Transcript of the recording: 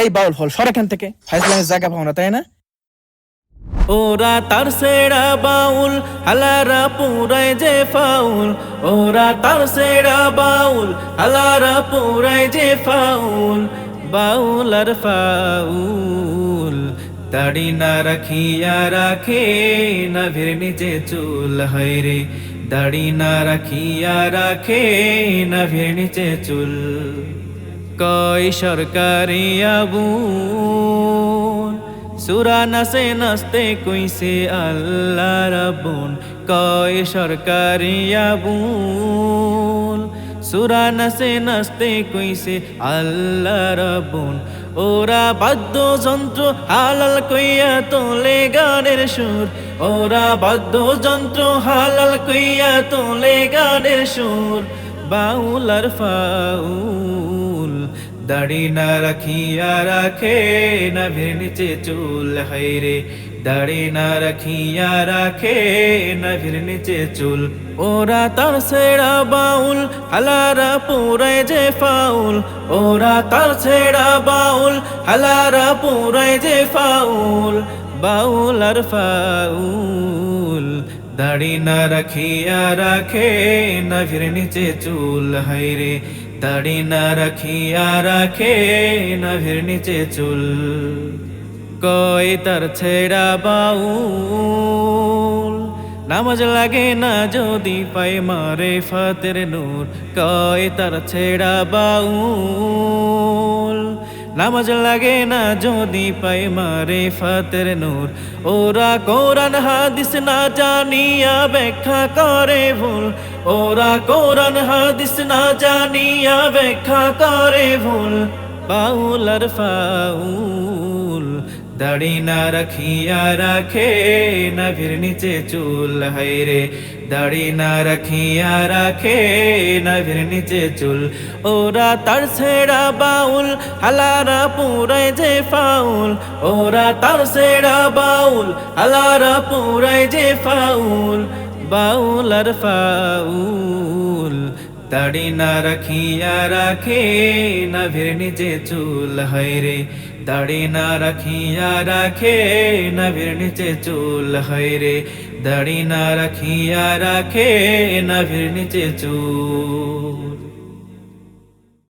এই বাউল হল সর এখান থেকে, ফাইজলামের জায়গা পাও না তাই না? ওরা তার সেরা বাউল হালারা পুরাই যে ফাউল, ওরা তার সেরা বাউল হালারা পুরাই যে ফাউল, বাউল আর ফাউল। দাড়ি না রাখিয়া রাখে নাভির নিচে চুল, হায়রে দাড়ি না রাখিয়া রাখে নাভির নিচে চুল। কয় সরকারি আবুল সুরা নাচে নাচতে কইছে আল্লাহ রাব্বুন, কয় সরকারি আবুল সুরা নাচে নাচতে কইছে আল্লাহ রাব্বুন। ওরা বাদ্যযন্ত্র হালাল কইয়া তোলে গানের সুর, ওরা বাদ্যযন্ত্র হালাল কইয়া তোলে গানের সুর, বাউল আর ফাউল। দাড়ি না রাখিয়া রাখে নাভির নিচে চুল, হায়রে দাড়ি না রাখিয়া রাখে নাভির নিচে চুল। ওরা তার সেরা বাউল হালারা পুরাই যে ফাউল, ওরা তার সেরা বাউল হালারা পুরাই যে ফাউল, বাউল আর ফাউল। দাড়ি না রাখিয়া রাখে নাভির নিচে চুল, হায়রে দাড়ি না রাখিয়া রাখে নাভির নিচে চুল। কয় তার ছেড়া বাউল নামাজ লাগে না যদি পাই মারে ফাতের নূর, কয় তার ছেড়া বাউল নামাজ লাগে না যদি পাই মারে ফাতের নূর। ওরা কোরআন হাদিস না জানিয়া ব্যাখ্যা করে ভুল, ওরা কোরআন হাদিস না জানিয়া ব্যাখ্যা করে ভুল, বাউল আর ফাউল। দাড়ি না রাখিয়া রাখে নাভির নিচে চুল, হায়রে দাড়ি না রাখিয়া রাখে নাভির নিচে চুল। ওরা তার ছেড়া বাউল হালারা পুরাই যে ফাউল, ওরা তার ছেড়া বাউল হালারা পুরাই যে ফাউল, বাউল আর ফাউল। দাড়ি না রাখিয়া রাখে নাভির নিচে চুল, হায়রে দাড়ি না রাখিয়া রাখে নাভির নিচে চুল, হায়রে দাড়ি না রাখিয়া রাখে নাভির নিচে চুল।